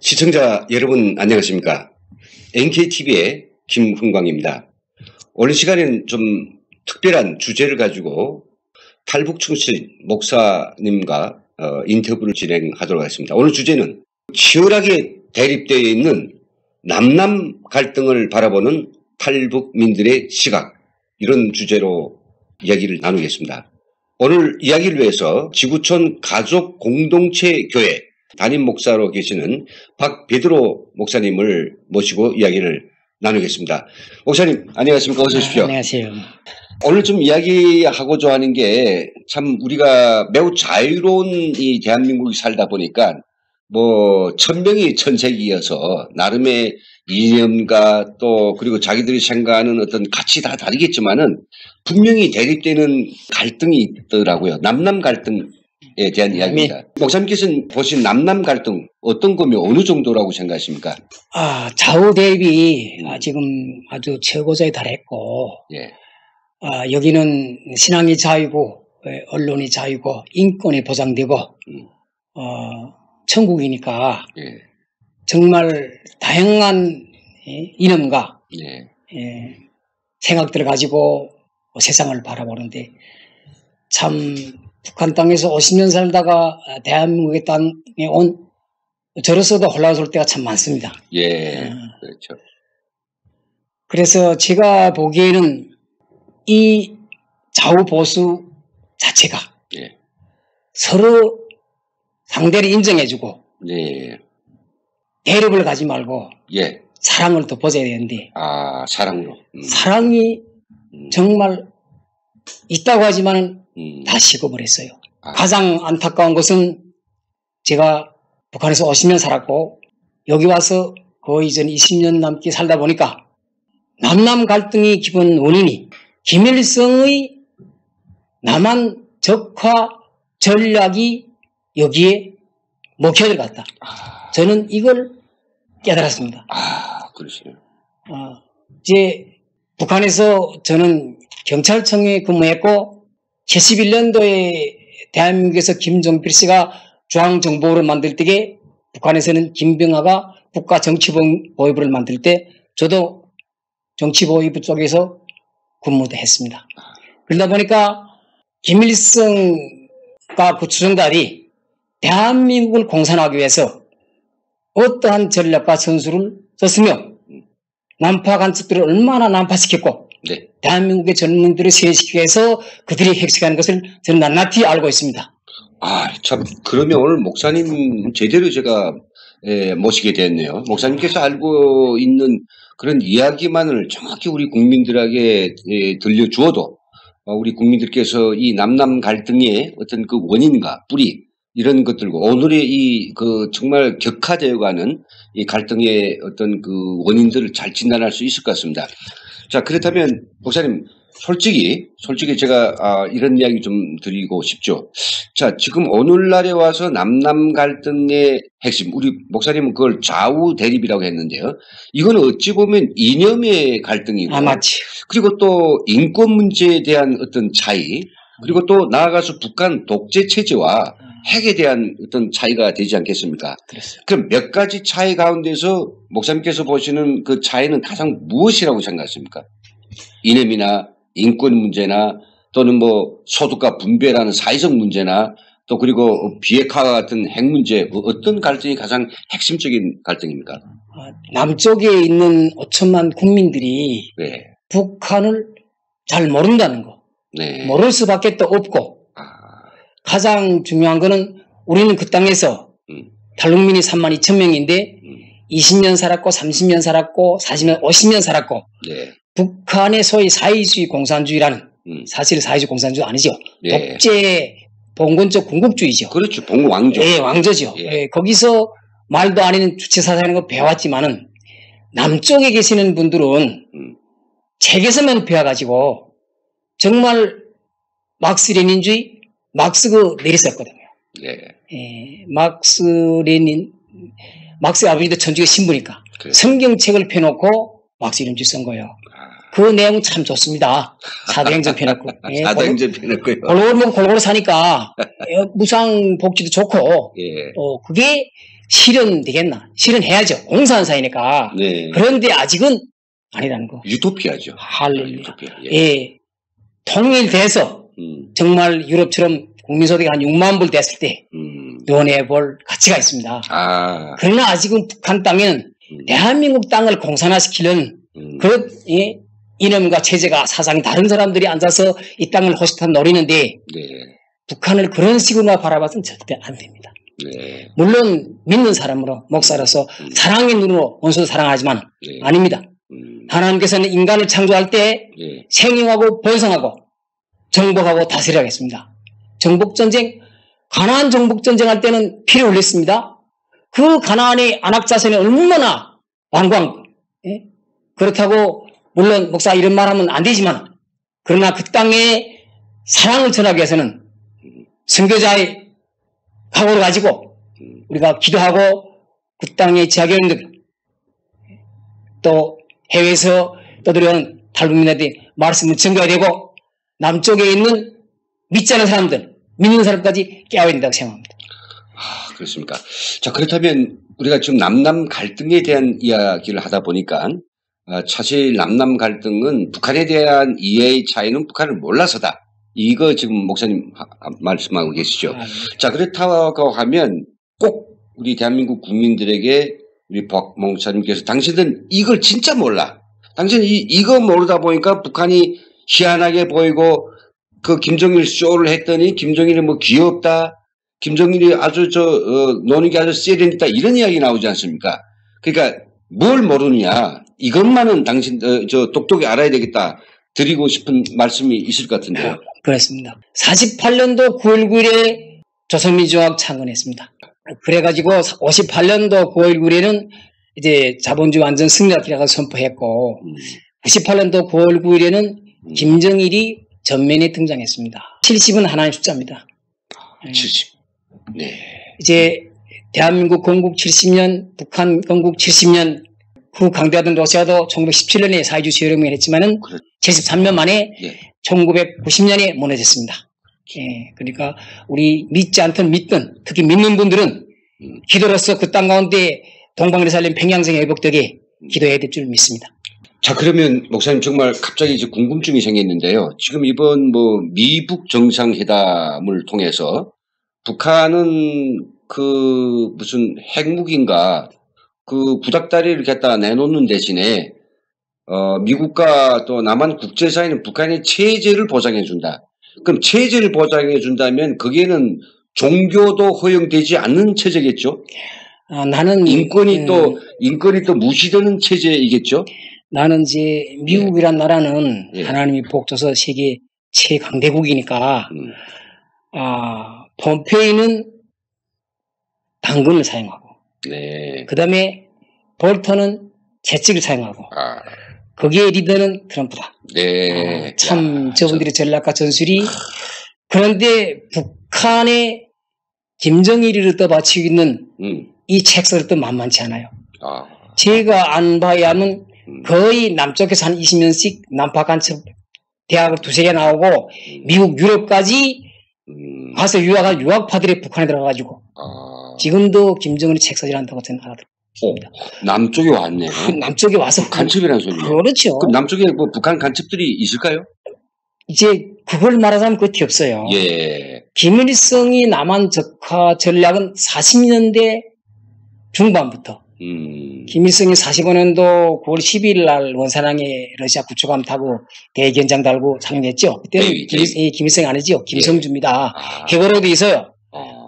시청자 여러분 안녕하십니까? NKTV의 김흥광입니다. 오늘 시간에는 좀 특별한 주제를 가지고 탈북충실 목사님과 인터뷰를 진행하도록 하겠습니다. 오늘 주제는 치열하게 대립되어 있는 남남 갈등을 바라보는 탈북민들의 시각, 이런 주제로 이야기를 나누겠습니다. 오늘 이야기를 위해서 지구촌 가족 공동체 교회 담임 목사로 계시는 박베드로 목사님을 모시고 이야기를 나누겠습니다. 목사님 안녕하십니까? 어서 오십시오. 안녕하세요. 오늘 좀 이야기하고자 하는 게 참 우리가 매우 자유로운 이 대한민국에 살다 보니까 뭐 천명이 천색이어서 나름의 이념과 또 그리고 자기들이 생각하는 어떤 가치 다 다르겠지만은 분명히 대립되는 갈등이 있더라고요. 남남 갈등에 대한 이야기입니다. 목사님께서는 보신 남남 갈등 어떤 거면 어느 정도라고 생각하십니까? 좌우 대립이 지금 아주 최고조에 달했고, 예. 여기는 신앙이 자유고, 언론이 자유고, 인권이 보장되고, 천국이니까 예. 정말 다양한 이념과 예. 생각들을 가지고 세상을 바라보는데, 참 북한 땅에서 50년 살다가 대한민국의 땅에 온 저로서도 혼란스러울 때가 참 많습니다. 예. 그렇죠. 그래서 제가 보기에는 이 좌우 보수 자체가 예. 서로 상대를 인정해주고 예. 대립을 가지 말고 예. 사랑을 덮어줘야 되는데 사랑으로. 사랑이 정말 있다고 하지만은 다 식어버렸어요. 가장 안타까운 것은 제가 북한에서 50년 살았고 여기 와서 거의 전 20년 넘게 살다 보니까 남남 갈등이 기본 원인이 김일성의 남한 적화 전략이 여기에 먹혀 들어갔다. 저는 이걸 깨달았습니다. 그러시네요. 이제 북한에서 저는 경찰청에 근무했고 71년도에 대한민국에서 김종필 씨가 중앙정보부를 만들 때에 북한에서는 김병하가 국가정치보위부를 만들 때 저도 정치보위부 쪽에서 근무도 했습니다. 그러다 보니까 김일성과 그 추종달이 대한민국을 공산하기 위해서 어떠한 전략과 전술을 썼으며 난파 간첩들을 얼마나 난파시켰고 네. 대한민국의 젊은이들을 세뇌시키기 위해서 그들이 핵식하는 것을 저는 낱낱이 알고 있습니다. 참 그러면 오늘 목사님 제대로 제가 모시게 됐네요. 목사님께서 알고 있는 그런 이야기만을 정확히 우리 국민들에게 들려주어도 우리 국민들께서 이 남남 갈등의 어떤 그 원인과 뿌리 이런 것들과 오늘의 이 그 정말 격화되어가는 이 갈등의 어떤 그 원인들을 잘 진단할 수 있을 것 같습니다. 자, 그렇다면 목사님 솔직히 제가 이런 이야기 좀 드리고 싶죠. 자, 지금 오늘날에 와서 남남 갈등의 핵심, 우리 목사님은 그걸 좌우 대립이라고 했는데요. 이건 어찌 보면 이념의 갈등이고, 맞지. 그리고 또 인권 문제에 대한 어떤 차이, 그리고 또 나아가서 북한 독재 체제와 핵에 대한 어떤 차이가 되지 않겠습니까? 그렇습니다. 그럼 몇 가지 차이 가운데서 목사님께서 보시는 그 차이는 가장 무엇이라고 생각하십니까? 이념이나 인권 문제나 또는 뭐 소득과 분배라는 사회적 문제나 또 그리고 비핵화 같은 핵 문제, 어떤 갈등이 가장 핵심적인 갈등입니까? 남쪽에 있는 5천만 국민들이 네. 북한을 잘 모른다는 거. 네. 모를 수밖에 또 없고 가장 중요한 거는 우리는 그 땅에서 탈북민이 3만 2천 명인데 20년 살았고 30년 살았고 40년 50년 살았고 네. 북한의 소위 사회주의 공산주의라는 사실 사회주의 공산주의 아니죠. 네. 독재 봉건적 군국주의죠. 그렇죠. 봉왕조. 예, 왕조죠. 예. 예, 거기서 말도 안 되는 주체사상이라는 거 배워왔지만은 남쪽에 계시는 분들은 책에서만 배워가지고 정말 막스 레닌주의 막스가 내렸었거든요. 네. 예, 막스 아버지도 천주교 신부니까 그래. 성경책을 펴놓고 막스 이름주 쓴 거예요. 그 내용 참 좋습니다. 사도행전 펴놓고. 예, 사도행전 펴놓고요. 골고루 사니까 무상 복지도 좋고, 예. 그게 실현되겠나? 실현해야죠. 공사한 사이니까. 네. 그런데 아직은 아니라는 거. 유토피아죠. 할렐루야. 유토피아. 예. 통일돼서 정말 유럽처럼 국민소득이 한 6만 불 됐을 때 논해볼 가치가 있습니다. 그러나 아직은 북한 땅에는 대한민국 땅을 공산화시키는 그런 이념과 체제가 사상이 다른 사람들이 앉아서 이 땅을 호시탐 노리는데 네. 북한을 그런 식으로만 바라봐서는 절대 안 됩니다. 네. 물론 믿는 사람으로 목사로서 사랑의 눈으로 원수도 사랑하지만 네. 아닙니다. 하나님께서는 인간을 창조할 때 네. 생육하고 번성하고 정복하고 다스리라 했습니다. 정복전쟁, 가나안 정복전쟁 할 때는 피를 흘렸습니다. 그 가나안의 안악자손이 얼마나 왕광, 예? 그렇다고 물론 목사 이런 말 하면 안 되지만 그러나 그 땅에 사랑을 전하기 위해서는 선교자의 각오를 가지고 우리가 기도하고 그 땅의 지하교인들 또 해외에서 떠들어오는 탈북민들이 말씀을 전가해야 되고 남쪽에 있는 믿지 않는 사람들, 믿는 사람까지 깨워야 된다고 생각합니다. 그렇습니까? 자, 그렇다면 우리가 지금 남남 갈등에 대한 이야기를 하다 보니까 사실 남남 갈등은 북한에 대한 이해의 차이는 북한을 몰라서다. 이거 지금 목사님 말씀하고 계시죠. 자, 그렇다고 하면 꼭 우리 대한민국 국민들에게 우리 박 목사님께서 당신은 이걸 진짜 몰라. 당신은 이거 모르다 보니까 북한이 희한하게 보이고 그 김정일 쇼를 했더니 김정일이 뭐 귀엽다. 김정일이 아주 노는 게 아주 세련있다. 이런 이야기 나오지 않습니까? 그러니까 뭘 모르느냐. 이것만은 당신 똑똑히 알아야 되겠다. 드리고 싶은 말씀이 있을 것 같은데요. 그렇습니다. 48년도 9월 9일에 조선민주화학 창건했습니다. 그래가지고 58년도 9월 9일에는 이제 자본주의 완전 승리학이라고 선포했고 98년도 9월 9일에는 김정일이 전면에 등장했습니다. 70은 하나의 숫자입니다. 70. 네. 이제 대한민국 건국 70년, 북한 건국 70년 후 강대하던 러시아도 1917년에 사회주의 시혈혁명을 했지만은 73년 만에 1990년에 무너졌습니다. 예, 그러니까 우리 믿지 않든 믿든 특히 믿는 분들은 기도로서 그 땅 가운데 동방을 살린 평양성이 회복되게 기도해야 될 줄 믿습니다. 자, 그러면 목사님 정말 갑자기 이제 궁금증이 생겼는데요. 지금 이번 미북 정상회담을 통해서 북한은 그 무슨 핵무기인가 그 구닥다리를 갖다 내놓는 대신에 미국과 또 남한 국제사회는 북한의 체제를 보장해준다. 그럼 체제를 보장해준다면 거기에는 종교도 허용되지 않는 체제겠죠? 나는 인권이 또 무시되는 체제이겠죠? 나는 이제 미국이란 나라는 하나님이 복 줘서 세계 최강대국이니까 폼페이는 당근을 사용하고 그 다음에 볼턴은 채찍을 사용하고 거기에 리더는 트럼프다. 네. 참 저분들의 전략과 전술이 그런데 북한의 김정일이를 떠받치고 있는 이 책설을 또 만만치 않아요. 제가 안 봐야 하면 거의 남쪽에서 한 20년씩 남파 간첩 대학을 두세 개 나오고 미국 유럽까지 가서 유학한 유학파들이 북한에 들어가가지고 지금도 김정은이 책사질 한다고 저는 알아들었습니다. 남쪽에 왔네요. 남쪽에 와서 간첩이라는 소리예요. 그렇죠. 그럼 남쪽에 뭐 북한 간첩들이 있을까요? 이제 그걸 말하자면 끝이 없어요. 예. 김일성이 남한 적화 전략은 40년대 중반부터 김일성이 45년도 9월 12일 날 원산항에 러시아 구초감 타고 대견장 달고 상륙했죠. 그때는 김일성이 아니죠. 김성주입니다. 해고로도 있어요.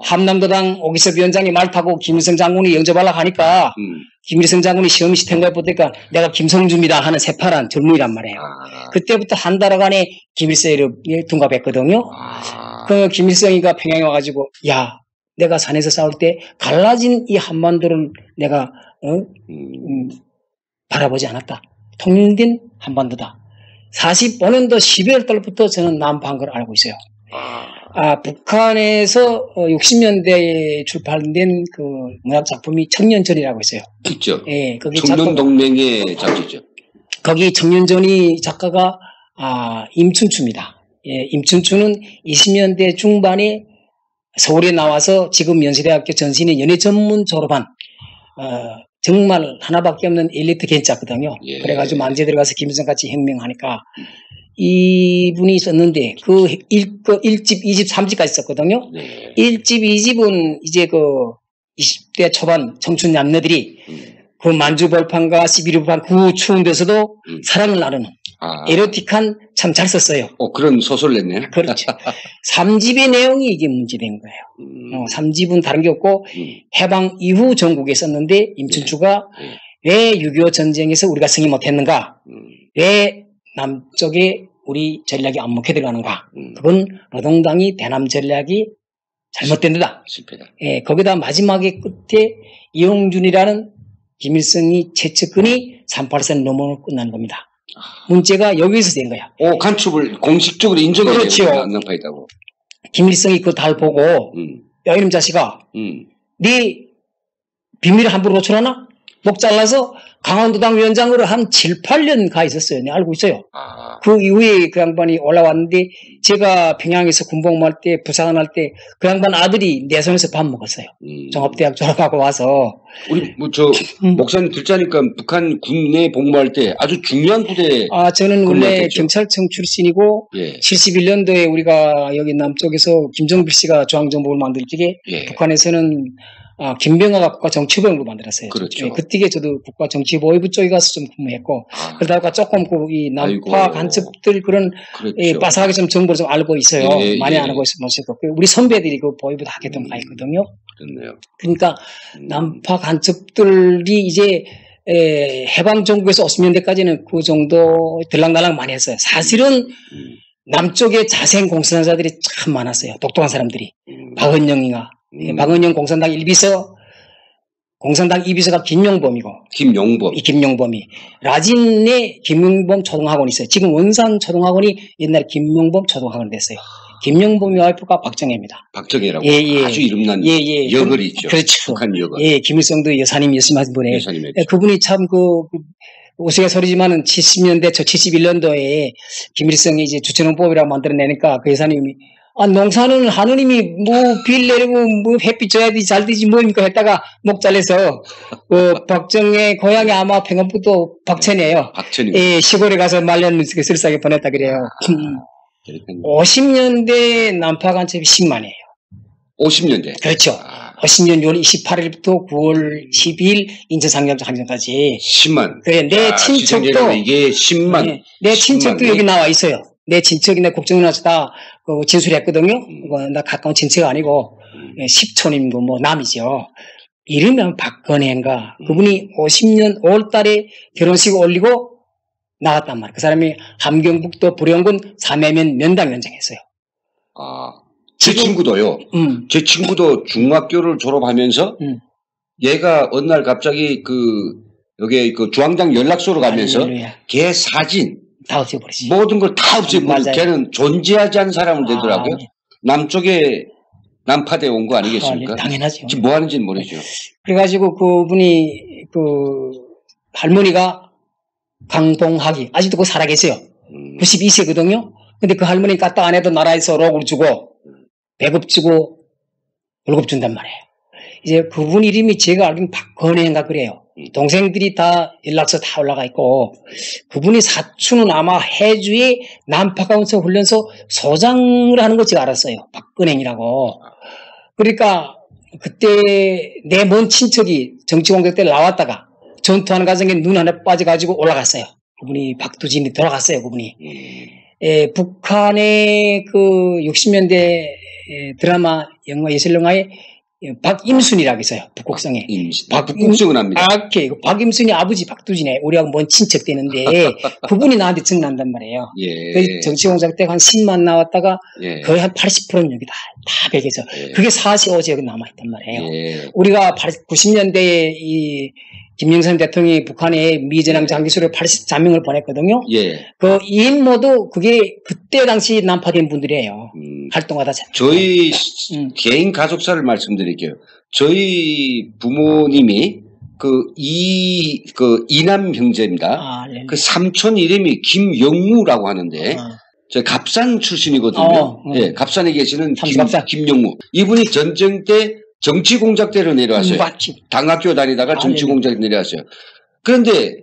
함남도당 오기섭 위원장이 말 타고 김일성 장군이 영접하려고 하니까 김일성 장군이 시험이 시킨 거에 보니까 내가 김성주입니다 하는 새파란 젊은이란 말이에요. 그때부터 한 달간에 김일성을 둔갑했거든요. 그 김일성이가 평양에 와가지고 야 내가 산에서 싸울 때 갈라진 이 한반도를 내가 바라보지 않았다. 통일된 한반도다. 45년도 12월 달부터 저는 남파한 걸 알고 있어요. 북한에서 60년대에 출판된 그 문학 작품이 청년전이라고 있어요. 있죠. 예, 거기 청년동맹의 잡지죠. 거기 청년전이 작가가 임춘추입니다. 예, 임춘추는 20년대 중반에 서울에 나와서 지금 연세대학교 전신의 연예 전문 졸업한 정말 하나밖에 없는 엘리트 괜찮거든요. 예. 그래가지고 만주에 들어가서 김일성 같이 혁명하니까 이분이 있었는데 그 1집, 2집, 3집까지 있었거든요. 네. 1집, 2집은 이제 그 20대 초반 청춘 남녀들이 그 만주벌판과 11.5판 그 추운 데서도 사랑을 나누는 에로틱한 참 잘 썼어요. 그런 소설 냈네요. 그렇죠. 3집의 내용이 이게 문제된 거예요. 3집은 다른 게 없고 해방 이후 전국에 썼는데 임춘추가 왜 6.25 전쟁에서 우리가 승리 못했는가? 왜 남쪽에 우리 전략이 안 먹혀 들어가는가? 그건 노동당이 대남 전략이 잘못된 데다. 실패다. 예, 거기다 마지막에 끝에 이용준이라는 김일성이 최측근이 3.8선 넘어는 끝난 겁니다. 문제가 여기서 된 거야. 간첩을 공식적으로 인정해야 그렇죠. 돼요. 안나파이다고. 김일성이 그 달 보고 야 이놈 자식아 네 비밀을 함부로 노출하나? 목 잘라서 강원도당 위원장으로 한 7, 8년 가 있었어요. 내가 알고 있어요. 그 이후에 그 양반이 올라왔는데 제가 평양에서 군복무할 때 부사관할 때 그 양반 아들이 내 손에서 밥 먹었어요. 종합대학 졸업하고 와서. 우리 목사님 듣자니까 북한 군내 복무할 때 아주 중요한 부대에 저는 원래 경찰청 출신이고 71년도에 우리가 여기 남쪽에서 김정필 씨가 중앙정보를 만들 적에 북한에서는 김병아가 국가정치부를 만들었어요. 그렇죠. 그때 저도 국가정치보위부 쪽에 가서 좀 근무했고, 그러다가 조금 이 남파 간첩들 그런 그렇죠. 빠삭하게 좀 정보를 좀 알고 있어요. 많이 안 알고 있어도. 우리 선배들이 그 보위부 다 하겠던 가 있거든요. 그렇네요. 그러니까 남파 간첩들이 이제 해방정국에서 50년대까지는 그 정도 들락날락 많이 했어요. 사실은 남쪽에 자생 공산자들이 참 많았어요. 똑똑한 사람들이. 박은영이가. 박은영 공산당 1비서, 공산당 2비서가 김용범이고. 김용범이. 라진에 김용범 초등학원이 있어요. 지금 원산 초등학원이 옛날에 김용범 초등학원이 됐어요. 김용범의 와이프가 박정혜입니다. 박정혜라고. 아주 이름난 여걸이 있죠. 그렇죠. 북한 여걸. 김일성도 여사님 하신 분에. 그분이 참 우스갯소리지만은 70년대, 71년도에 김일성이 이제 주천홍법이라고 만들어내니까 그 여사님이 농사는 하느님이 빌 내리고 햇빛 줘야지 잘 되지 뭡니까 했다가 목 잘려서 박정혜 고향이 아마 평안북도 박천이에요. 시골에 가서 말년 쓸싸게 보냈다 그래요. 50년대 난파 간첩이 10만이에요. 50년대. 그렇죠. 50년 6월 28일부터 9월 12일 인천상경장 항전까지 10만. 그래 내 친척도 이게 10만. 내 친척도 여기 나와 있어요. 내 친척이 내 국정원에서 다 진술했거든요. 나 가까운 친척이 아니고 10촌이고 남이죠. 이러면 박건혜인가 그분이 50년 5월달에 결혼식 올리고 나갔단 말이에요. 그 사람이 함경북도 불영군 삼해면 면당위원장했어요. 제 친구도요. 제 친구도 중학교를 졸업하면서 얘가 어느 날 갑자기 여기 주황장 연락소로 가면서 걔 사진 다 없애버리지. 모든 걸 다 없애버리고 걔는 존재하지 않은 사람을 되더라고요. 남쪽에 남파대 온 거 아니겠습니까? 당연하죠. 지금 뭐 하는지는 모르죠. 그래가지고 그분이 할머니가 강동학이 아직도 살아계세요. 92세거든요. 근데 그 할머니 까딱 안 해도 나라에서 록을 주고 배급 주고 월급 준단 말이에요. 이제 그분 이름이 제가 알기로는 박건혜인가 그래요. 동생들이 다 연락처 다 올라가 있고 그분이 사촌은 아마 해주의 남파가운서 훈련소 소장을 하는 거 제가 알았어요. 박건혜이라고. 그러니까 그때 내 먼 친척이 정치공격 때 나왔다가 전투하는 과정에 눈 하나 빠져가지고 올라갔어요. 그분이 박두진이 돌아갔어요. 그분이. 북한의 60년대 드라마 영화 예술영화에 박임순이라고 있어요. 북곡성에. 북곡성은 압니다. 박임순이 아버지 박두진에 우리하고 먼 친척 되는데 그분이 나한테 전난단 말이에요. 정치공작 때 한 10만 나왔다가 거의 한 80%는 여기 다 백에서 그게 45지역에 남아있단 말이에요. 우리가 90년대에 김영삼 대통령이 북한에 미전향 장기수를 83명을 보냈거든요. 그 이인모도 그게 그때 당시 난파된 분들이에요. 활동하다. 저희 개인 가족사를 말씀드릴게요. 저희 부모님이 이남 형제입니다. 그 삼촌 이름이 김영무라고 하는데 저 갑산 출신이거든요. 갑산에 계시는 김영무. 이분이 전쟁 때 정치 공작대로 내려왔어요. 맞지. 당학교 다니다가 정치 공작대 내려왔어요. 그런데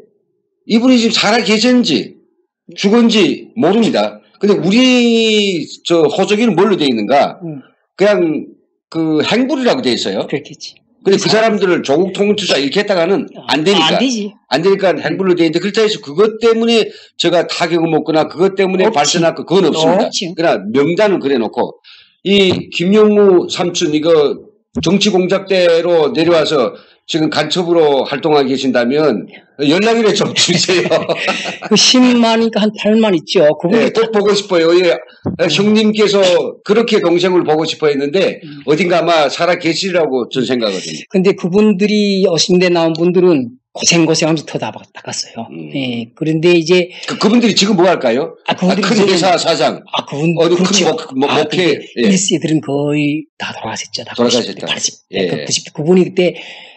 이분이 지금 살아 계셨는지 죽은지 모릅니다. 근데 우리 저 호적에는 뭘로 되어 있는가? 그냥 그 행불이라고 되어 있어요. 그렇겠지. 근데 그 사람들을 조국 통일투사 이렇게 했다가는 안 되니까. 안 되지. 안 되니까 행불로 되어 있는데 그렇다 해서 그것 때문에 제가 타격을 먹거나 그것 때문에 발전할 거 그건 없습니다. 없지. 그러나 명단을 그려놓고 이 김용무 삼촌 이거 정치 공작대로 내려와서 지금 간첩으로 활동하고 계신다면 연락이라도 좀 주세요. 그 10만이니까 한 8만 있죠. 그분이 네, 꼭 보고 싶어요. 예. 형님께서 그렇게 동생을 보고 싶어 했는데 어딘가 아마 살아 계시리라고 저는 생각하거든요. 근데 그분들이 50대 나온 분들은 고생하면서 더 나갔어요. 예. 그런데 이제 그분들이 지금 뭐 할까요? 그분들이 큰 회사 사장. 그분 어느 그렇죠. 큰 목회. 예. 1세들은 거의 다 돌아가셨죠. 다 돌아가셨다. 80. 예. 그 90. 그분이 그때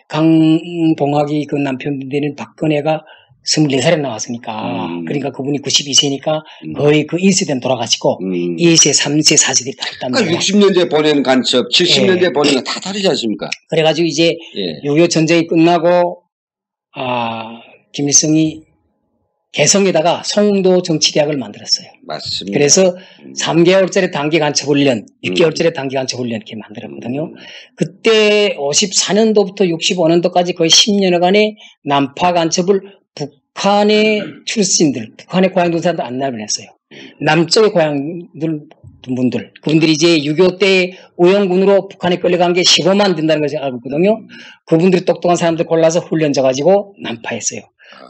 강봉학이 그 남편 되는 박근혜가 24살에 나왔으니까. 그러니까 그분이 92세니까 거의 그 1세대는 돌아가시고 2세, 3세, 4세들이 다 있단 말이에요. 그러니까 60년대 보낸 간첩, 70년대 보낸 거 다 다르지 않습니까? 그래가지고 이제 6.25 전쟁이 끝나고 김일성이 개성에다가 송도 정치대학을 만들었어요. 맞습니다. 그래서 3개월짜리 단기 간첩 훈련, 6개월짜리 단기 간첩 훈련 이렇게 만들었거든요. 그때 54년도부터 65년도까지 거의 10년여간의 남파 간첩을 북한의 출신들, 북한의 고향 사람들 안내를 했어요. 남쪽의 고향들 분들, 그분들이 이제 6.25 때 우영군으로 북한에 끌려간 게 15만 된다는 것을 알고 있거든요. 그분들이 똑똑한 사람들 골라서 훈련 줘가지고 난파했어요.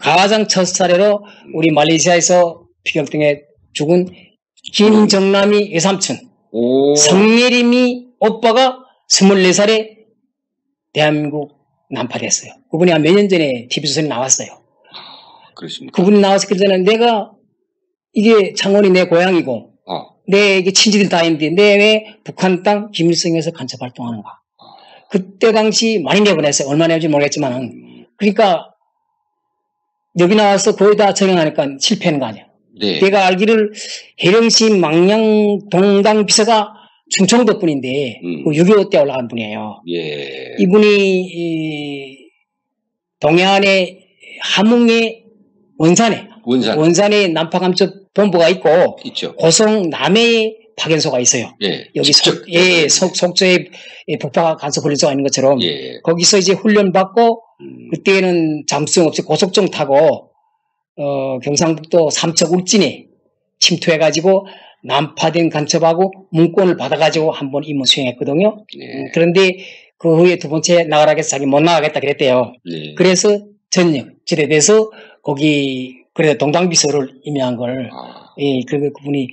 가장 첫 사례로 우리 말레이시아에서 피격등에 죽은 김정남이 외삼촌, 성예림이 오빠가 24살에 대한민국 난파됐어요. 그분이 한 몇 년 전에 TV조선에 나왔어요. 그렇습니까? 그분이 나와서 그러잖아요. 내가 이게 창원이 내 고향이고 내 이게 친지들 다 있는데 내 왜 북한 땅 김일성에서 간첩 활동하는가? 그때 당시 많이 내보냈어요. 얼마 내는지 모르겠지만 그러니까 여기 나와서 거의 다 전형하니까 실패하는 거 아니야. 네. 내가 알기를 해령시 망양 동당 비서가 충청도 분인데 6.25 때 올라간 분이에요. 예. 이분이 동해안의 함흥의 원산에 난파감첩 본부가 있고 있죠. 고성 남해에 파견소가 있어요. 예. 여기 속초에 북파 간섭 훈련소가 있는 것처럼 거기서 이제 훈련 받고 그때는 잠수정 없이 고속정 타고 경상북도 삼척 울진에 침투해가지고 난파된 간첩하고 문건을 받아가지고 한번 임무 수행했거든요. 그런데 그 후에 두 번째 나가라고 해서 자기 못 나가겠다 그랬대요. 그래서 전역 지대돼서 거기 그래도 동당비서를 임명한 걸 그분이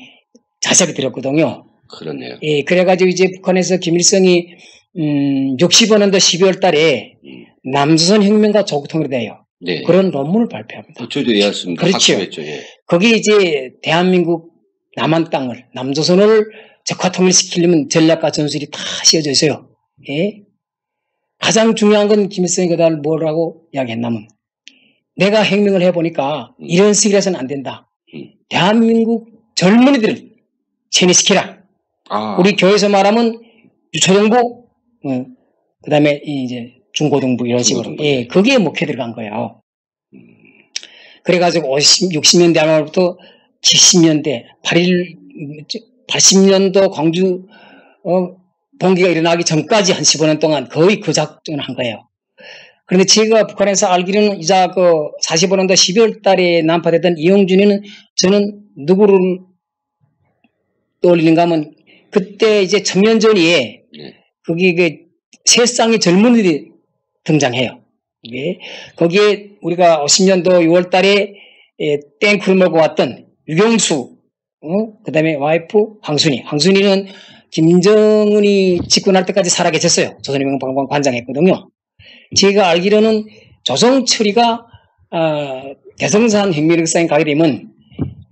자세히 들었거든요. 그렇네요. 예, 그래가지고 이제 북한에서 김일성이 65년도 12월 달에 남조선 혁명과 조국 통일에 대하여 그런 논문을 발표합니다. 저도 이해했습니다. 그렇죠. 거기 이제 대한민국 남한 땅을 남조선을 적화 통일시키려면 전략과 전술이 다 씌워져 있어요. 예? 가장 중요한 건 김일성이 그날 뭐라고 이야기했냐면 내가 혁명을 해보니까 이런 식으로 해서는 안 된다. 대한민국 젊은이들을 체내시키라. 우리 교회에서 말하면 유초등부, 그 다음에 이제 중고등부 이런 식으로. 예, 거기에 목회 들어간 거예요. 그래가지고 60년대 말부터 70년대, 80년도 광주, 봉기가 일어나기 전까지 한 15년 동안 거의 그 작전을 한 거예요. 그런데 제가 북한에서 알기로는 이제 그 45년도 12월 달에 난파됐던 이용준이는 저는 누구를 떠올리는가 하면 그때 이제 천년 전에 거기 그 세상의 젊은이들이 등장해요. 거기에 우리가 50년도 6월 달에 땡크를 몰고 왔던 유경수, 그 다음에 와이프 황순이는 김정은이 집권할 때까지 살아계셨어요. 조선혁명방송 관장했거든요. 제가 알기로는 조성철이가 대성산 혁명력사에 가게 되면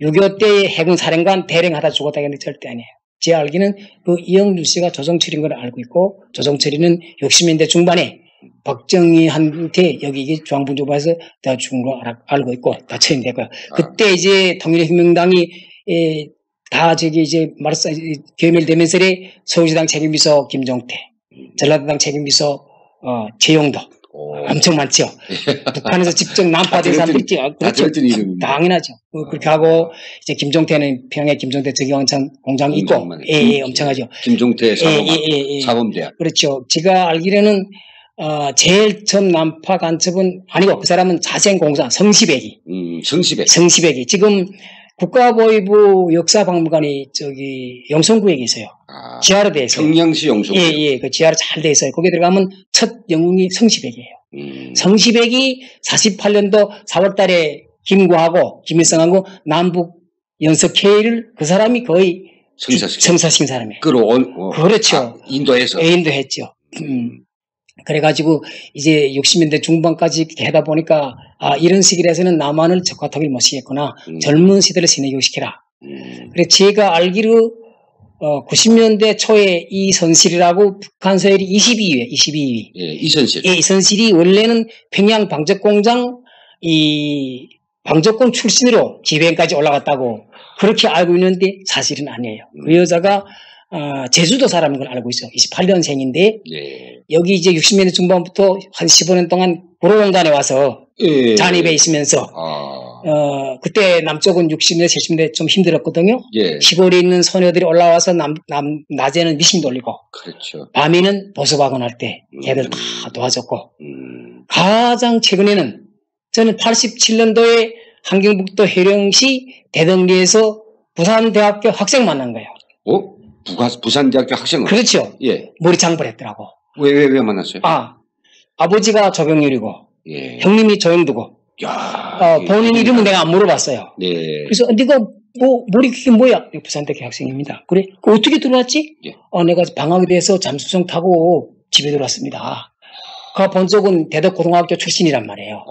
6.25 때 해군 사령관 대령하다 죽었다는 게 절대 아니에요. 제 알기는 그 이영준 씨가 조성철인 걸 알고 있고 조성철이는 60년대 중반에 박정희한테 여기 중앙분조부에서 다 죽은 거 알고 있고 다 처형됐고요. 그때 이제 통일혁명당이 다 저기 이제 말싸 개멸되면서 서울시당 책임비서 김종태, 전라도당 책임비서 최용도 엄청 많죠. 북한에서 직접 난파된 사람들이 있죠. 그렇죠. 당연하죠. 그렇게 하고 이제 김종태는 평양에 김종태 적용원천 공장이 있고, 엄청 하죠. 김종태 사범대학. 그렇죠. 제가 알기로는 제일 처음 난파 간첩은 아니고 그 사람은 자생공사 성시백이. 성시백이. 지금 국가보위부 역사박물관이 저기 영송구에 계세요. 지하로 돼 있어요. 평양시 영송구. 그 지하로 잘 돼 있어요. 거기에 들어가면 첫 영웅이 성시백이에요. 성시백이 48년도 4월 달에 김구하고 김일성하고 남북 연석회의를 그 사람이 거의 성사시킨 사람이에요. 그렇죠. 인도에서. 인도했죠. 그래가지고 이제 60년대 중반까지 하다 보니까 이런 시기에서는 남한을 적화통일 못 시켰구나. 젊은 세대를 세뇌교육시켜라. 그래 제가 알기로 90년대 초에 이선실이라고 북한 서열이 22위. 예, 이선실. 예, 이선실이 원래는 평양 방적공장 이 방적공 출신으로 지배인까지 올라갔다고 그렇게 알고 있는데 사실은 아니에요. 그 여자가 제주도 사람인 걸 알고 있어요. 28년생인데 여기 이제 60년대 중반부터 한 15년 동안 구로공단에 와서 잔입해 있으면서 그때 남쪽은 60년대 70년대 좀 힘들었거든요. 시골에 있는 소녀들이 올라와서 낮에는 미신 돌리고 그렇죠. 밤에는 보수박원 할 때 걔들 다 도와줬고 가장 최근에는 저는 87년도에 함경북도 해령시 대덕리에서 부산대학교 학생 만난 거예요. 부산대학교 학생을? 그렇죠. 예. 머리 장벌했더라고. 왜 만났어요? 아버지가 조경률이고, 형님이 조영두고, 본인 이름은 내가 안 물어봤어요. 그래서 네가 머리 그게 뭐야? 부산대학교 학생입니다. 그래? 어떻게 들어왔지? 내가 방학에 대해서 잠수성 타고 집에 들어왔습니다. 그 본 적은 대덕고등학교 출신이란 말이에요.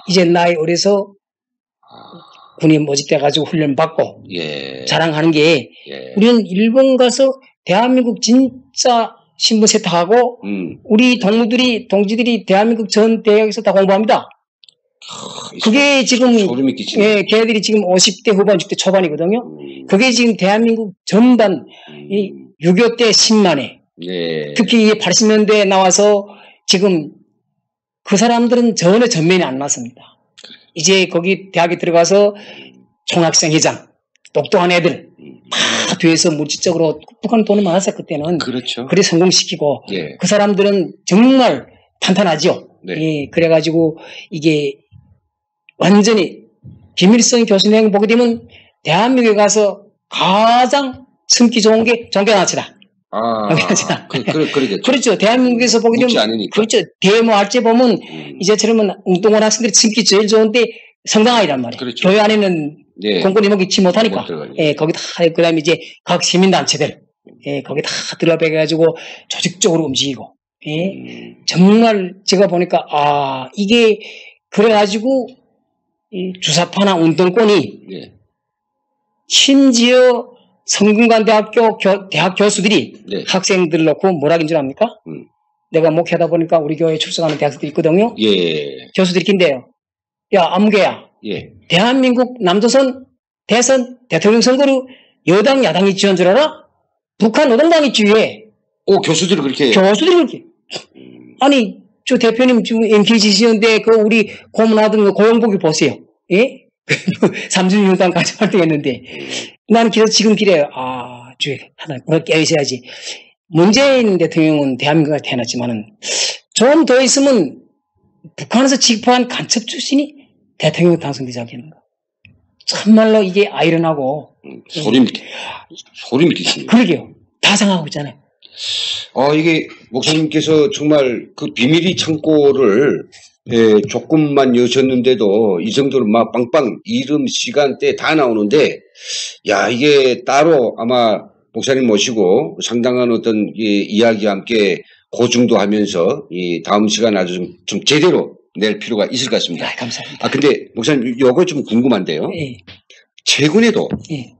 이제 나이 어려서 군인 모집돼가지고 훈련 받고 자랑하는 게 우리는 일본 가서 대한민국 진짜 신분 세탁하고 우리 동지들이 대한민국 전 대학에서 다 공부합니다. 그게 지금 소름이 끼치네. 걔네들이 지금 50대 후반 60대 초반이거든요. 그게 지금 대한민국 전반 6.25 때 10만에 특히 80년대에 나와서 지금 그 사람들은 전혀 전면이 안 났습니다. 이제 거기 대학에 들어가서 총학생회장, 똑똑한 애들 다 뒤에서 물질적으로 북한 돈이 많았어요 그때는. 그렇죠. 그래 성공시키고 그 사람들은 정말 탄탄하죠. 그래가지고 이게 완전히 김일성 교수님 보게 되면 대한민국에 가서 가장 숨기 좋은 게 종교단체다. 그러겠죠. 그렇죠. 대한민국에서 보게 되면 그렇죠. 대모 할제 보면 이제처럼 웅뚱한 학생들이 숨기 제일 좋은데 성당아이란 말이에요. 그렇죠. 교회 안에는 공권이 먹지 못하니까. 거기 다 그다음에 이제 각 시민단체들 거기 다 들어가가지고 조직적으로 움직이고. 정말 제가 보니까 이게 그래가지고 이 주사파나 운동권이 심지어 성균관대학교 대학 교수들이 학생들 놓고 뭐라긴 줄 압니까? 내가 목회하다 보니까 우리 교회에 출석하는 대학생들이 있거든요. 교수들이 낀대요. 야 아무개야. 대한민국 남조선 대선 대통령 선거를 여당 야당이 지원 줄 알아? 북한 노동당이 지휘해. 교수들이 그렇게. 아니 저 대표님 지금 MKGC인데 그 우리 고문하던 그 고영복이 보세요. 3주년 같이 활동했는데 나는 그래서 지금 그래요. 주에 하나 깨우셔야지. 문재인 대통령은 대한민국에 태어났지만은 좀 더 있으면 북한에서 직포한 간첩 출신이 대통령 당선되지 않겠는가. 참말로 이게 아이러나고 소름 끼치네요. 그러게요. 다 상하고 있잖아요. 이게 목사님께서 정말 그 비밀의 창고를 조금만 여셨는데도 이 정도로 막 빵빵 이름 시간대 다 나오는데 이게 따로 아마 목사님 모시고 상당한 어떤 이야기와 함께 고증도 하면서 이 다음 시간 아주 좀 제대로 낼 필요가 있을 것 같습니다. 감사합니다. 근데 목사님 요거 좀 궁금한데요. 최근에도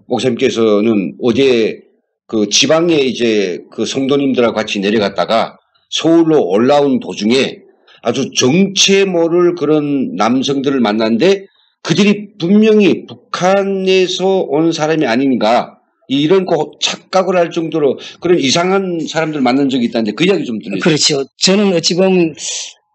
목사님께서는 어제 그 지방에 이제 그 성도님들하고 같이 내려갔다가 서울로 올라온 도중에 아주 정체 모를 그런 남성들을 만났는데 그들이 분명히 북한에서 온 사람이 아닌가 이런 착각을 할 정도로 그런 이상한 사람들 만난 적이 있다는데 그 이야기 좀 들려주세요. 그렇죠. 저는 어찌 보면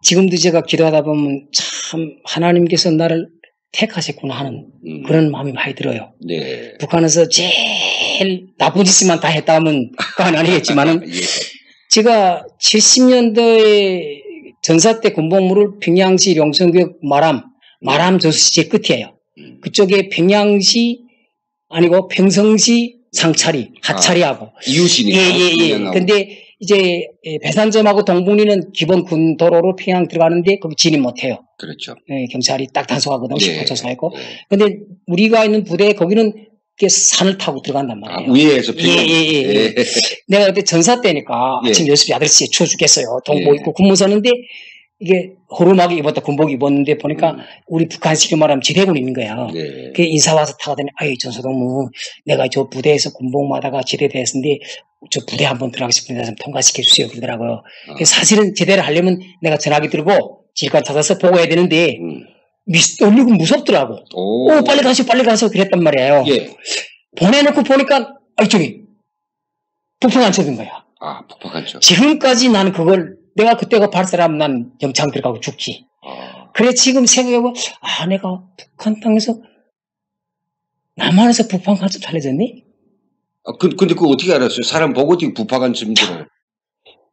지금도 제가 기도하다 보면 참 하나님께서 나를 택하셨구나 하는 그런 마음이 많이 들어요. 네. 북한에서 제일 나쁜 짓만 다 했다 하면 그건 아니겠지만은 예. 제가 70년도에 전사 때 군복무를 평양시 용성교육 마람 저수지 끝이에요. 그쪽에 평양시 아니고 평성시 상차리, 하차리하고. 이웃이니까. 예. 근데 이제 배산점하고 동분리는 기본 군도로로 평양 들어가는데 거기 진입 못해요. 그렇죠. 예, 경찰이 딱 단속하거든요. 네. 조사하고. 근데 우리가 있는 부대 거기는 산을 타고 들어간단 말이에요. 위에서 예. 내가 그때 전사 때니까 아침 6시, 8시에 추워 죽겠어요. 동복 입고 근무 서는데 이게 호루마기 입었다 군복 입었는데 보니까 우리 북한식으로 말하면 지대군인 거야. 네. 그 인사 와서 타가더니 아이 전소동무 내가 저 부대에서 군복마다가 지대대였는데 저 부대 한번 들어가겠습니다. 좀 통과시켜 주세요 그러더라고요. 사실은 제대로 하려면 내가 전화기 들고 지휘관 찾아서 보고해야 되는데 떨리고 무섭더라고. 오 빨리 가서 그랬단 말이에요. 예. 보내놓고 보니까 저기 북한한척인 거야. 아 북한한척. 지금까지 나는 그걸 내가 그때가 발사라면 난 영창 들어가고 죽지. 그래 지금 생각해보면 내가 북한 땅에서 남한에서 북한 간첩 잘해졌니? 근데 그거 어떻게 알았어요? 사람 보고 어떻게 북한 간첩인지를.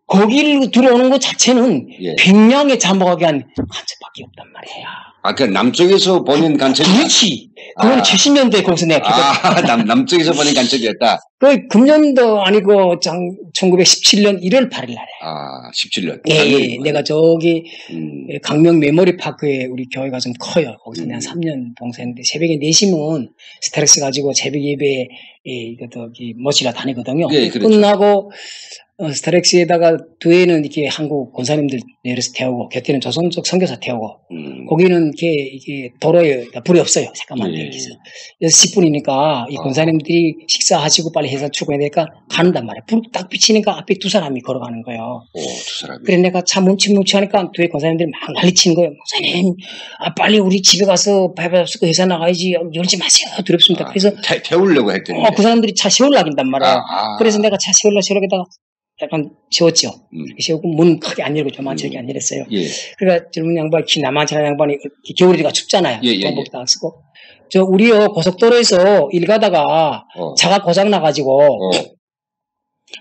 거기를 들어오는 것 자체는 평양에 잠복하게 한 간첩밖에 없단 말이야. 그러니까 남쪽에서 보낸 간첩이. 그렇지. 그건 70년대에 거기서 내가 남쪽에서 보낸 간첩이었다. 그 금년도 아니고 1917년 1월 8일 날에. 17년. 예. 내가 저기 강명 메모리 파크에 우리 교회가 좀 커요. 거기서 내가 3년 봉사했는데 새벽에 4시면 스타렉스 가지고 새벽 예배에 모시라 다니거든요. 예, 그렇죠. 끝나고 스타렉스에다가 뒤에는 이렇게 한국 권사님들 내려서 태우고 곁에는 조선족 선교사 태우고 거기는 이게 도로에 불이 없어요. 새까만 데 있어서 10분이니까 이 권사님들이 식사하시고 빨리 회사 출근해야 되니까 가는단 말이에요. 불 딱 비치니까 앞에 두 사람이 걸어가는 거예요. 두 사람이. 그래 내가 참 뭉치뭉치하니까 뒤에 권사님들이 막 난리치는 거예요. 목사님 빨리 우리 집에 가서 바이바이 쓰고 회사 나가야지 열지 마세요. 두렵습니다. 그래서 태우려고 했더니 그 사람들이 차 세우려고 한단 말이에요. 그래서 내가 차 세우려다가 약간 세웠죠. 세우고 문 크게 안 열고 조만치게 안 열었어요. 그러니까 젊은 양반, 키 나만치한 양반이 겨울이가 춥잖아요. 동복 다 쓰고. 우리요 고속도로에서 일 가다가 차가 고장 나가지고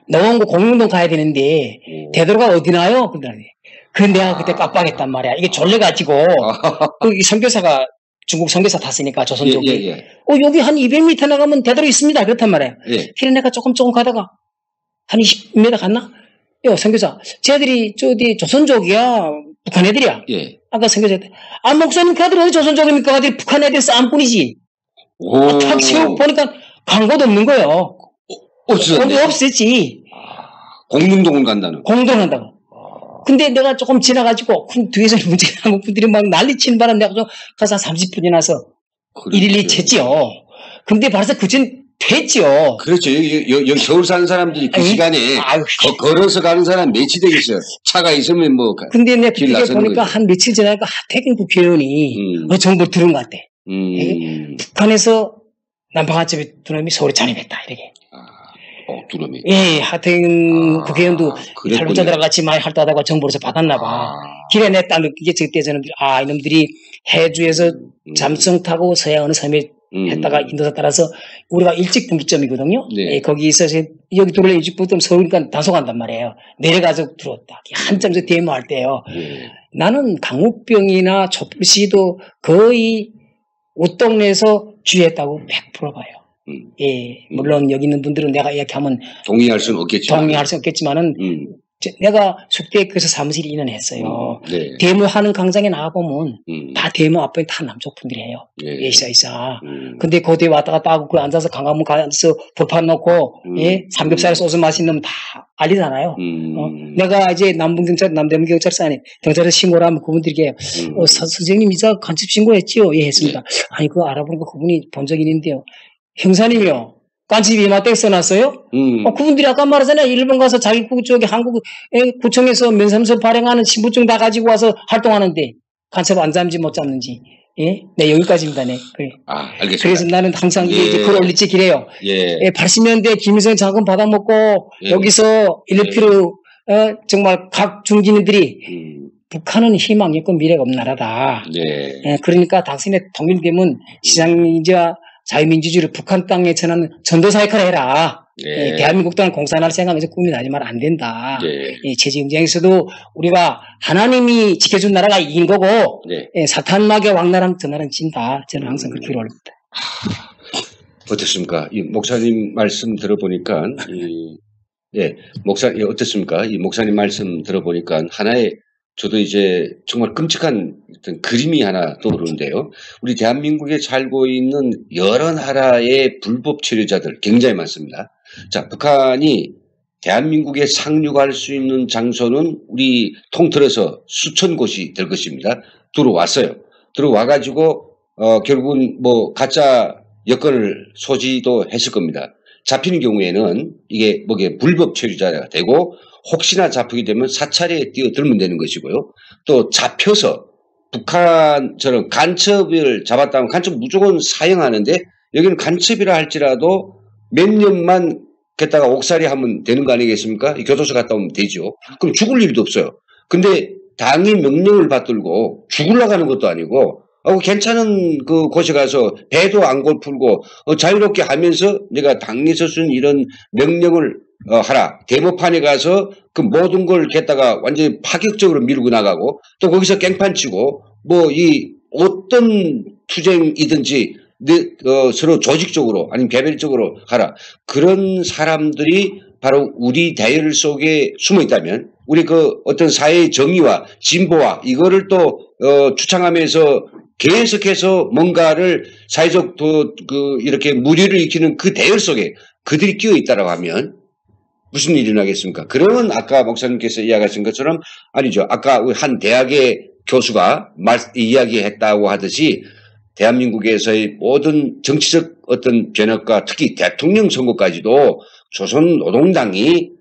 노원구 공릉동 가야 되는데 대도로가 어디 나요? 그러더니. 그런데 내가 그때 깜빡했단 말이야. 이게 졸려가지고 그 선교사가 중국 선교사 탔으니까 조선족이. 여기 한 200m 나가면 대도로 있습니다. 그렇단 말이에요. 그래서 내가 조금 가다가 한 20m 갔나? 선교사. 쟤들이 조선족이야. 북한 애들이야. 아까 선교사한테. 목사님 그 애들 어디 조선족입니까? 그 애들이 북한 애들 싸움꾼이지. 탁 세우고 보니까 광고도 없는 거예요. 없었지. 공릉동을 간다는. 공릉동 간다고. 근데 내가 조금 지나가지고 뒤에서 한국 분들이 막 난리치는 바람 내가 가서 30분 지나서 112 쳤지요. 근데 벌써 그전 됐죠. 그렇죠. 여기 서울 사는 사람들이 그 시간에 걸어서 가는 사람 몇이 되겠어요. 차가 있으면 뭐. 근데 내가 그때 보니까 한 며칠 지나니까 하태경 국회의원이 정보 들은 것 같아. 북한에서 남방한첩에 두 놈이 서울에 잔입했다. 이렇게. 두 놈이. 예, 하태경 국회의원도 탈북자들하고 같이 많이 활동하다가 정보로서 받았나 봐. 길에 내 딸 이게 그때 저는 이놈들이 해주에서 잠수정 타고 서해 어느 섬에 했다가 인도사 따라서 우리가 일찍 등기점이거든요. 거기서 여기 들어올래 일찍 붙으면 서울이니까 단속한단 말이에요. 내려가서 들어왔다. 한참에서 데모할 때요. 나는 강우병이나 촛불시도 거의 옷동네에서 주의했다고 100% 봐요. 물론 여기 있는 분들은 내가 이야기하면 동의할 수는 없겠지만은 내가 숙대학교에서 사무실 2년 했어요. 데모하는 광장에 나가보면 다 데모 앞에 다 남쪽 분들이 해요. 예시사. 근데 거기에 왔다 갔다 하고 그 앉아서 강화문 가서 불판 놓고 삼겹살에 소스 맛있는 다 알리잖아요. 내가 이제 남대문 경찰서에 경찰에 신고를 하면 그분들에게 선생님 이제 간첩 신고했지요? 했습니다. 아니 그거 알아보니까 그분이 본 적이 있는데요. 형사님이요. 간첩이 맞대고 써놨어요? 그분들이 아까 말하잖아요. 일본 가서 자기 쪽에 한국 구청에서 면담서 발행하는 신분증 다 가지고 와서 활동하는데 간첩 안 잡는지 못 잡는지. 예? 네, 여기까지입니다. 네. 그래. 알겠습니다. 그래서 나는 항상 예. 이제 글 올리지 기래요. 예. 80년대 김일성 장군 받아먹고 예. 여기서 일피로 정말 각 중진들이 북한은 희망이 있고 미래가 없는 나라다. 네. 예, 그러니까 당신의 통일되면 시장민주와 자유민주주의를 북한 땅에 전하는 전도사 역할을 해라. 네. 예, 대한민국 땅을 공산화를 생각하면서 꿈이 나지 말면 안 된다. 네. 예, 체제경쟁에서도 우리가 하나님이 지켜준 나라가 이긴 거고 네. 예, 사탄마귀 왕나라는 저 나라는 진다. 저는 항상 그렇게 올립니다. 어떻습니까? 이 목사님 말씀 들어보니까 어떻습니까? 이 목사님 말씀 들어보니까 하나의 저도 이제 정말 끔찍한 어떤 그림이 하나 떠오르는데요. 우리 대한민국에 살고 있는 여러 나라의 불법 체류자들 굉장히 많습니다. 자, 북한이 대한민국에 상륙할 수 있는 장소는 우리 통틀어서 수천 곳이 될 것입니다. 들어왔어요. 들어와가지고 결국은 뭐 가짜 여권을 소지도 했을 겁니다. 잡히는 경우에는 이게 뭐게 불법 체류자가 되고 혹시나 잡히게 되면 사찰에 뛰어들면 되는 것이고요. 또 잡혀서 북한처럼 간첩을 잡았다면 간첩 무조건 사형하는데 여기는 간첩이라 할지라도 몇 년만 갔다가 옥살이 하면 되는 거 아니겠습니까? 교도소 갔다 오면 되죠. 그럼 죽을 일도 없어요. 근데 당이 명령을 받들고 죽으려고 하는 것도 아니고 괜찮은 그 곳에 가서 배도 안 고풀고 자유롭게 하면서 내가 당에서 쓴 이런 명령을 하라. 데모판에 가서 그 모든 걸 갖다가 완전히 파격적으로 밀고 나가고 또 거기서 깽판 치고 뭐 이 어떤 투쟁이든지 서로 조직적으로 아니면 개별적으로 하라. 그런 사람들이 바로 우리 대열 속에 숨어 있다면 우리 그 어떤 사회의 정의와 진보와 이거를 또 추창하면서 계속해서 뭔가를 사회적 이렇게 무리를 일으키는 그 대열 속에 그들이 끼어 있다라고 하면 무슨 일이 나겠습니까? 그러면 아까 목사님께서 이야기하신 것처럼 아니죠. 아까 한 대학의 교수가 이야기했다고 하듯이 대한민국에서의 모든 정치적 어떤 변혁과 특히 대통령 선거까지도 조선노동당이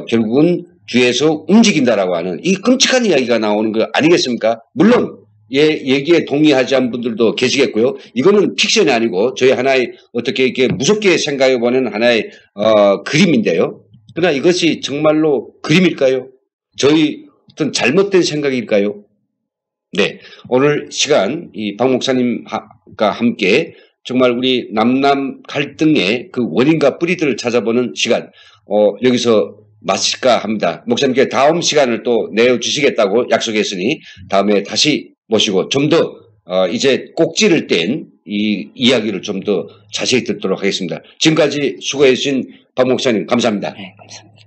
결국은 뒤에서 움직인다라고 하는 이 끔찍한 이야기가 나오는 거 아니겠습니까? 물론 얘기에 동의하지 않은 분들도 계시겠고요. 이거는 픽션이 아니고 저희 하나의 어떻게 이렇게 무섭게 생각해보는 하나의 그림인데요. 그러나 이것이 정말로 그림일까요? 저희 어떤 잘못된 생각일까요? 네, 오늘 시간 이 박 목사님과 함께 정말 우리 남남 갈등의 그 원인과 뿌리들을 찾아보는 시간 여기서 마칠까 합니다. 목사님께 다음 시간을 또 내어주시겠다고 약속했으니 다음에 다시 모시고 좀 더 이제 꼭지를 뗀 이 이야기를 좀 더 자세히 듣도록 하겠습니다. 지금까지 수고해 주신 박 목사님 감사합니다. 네, 감사합니다.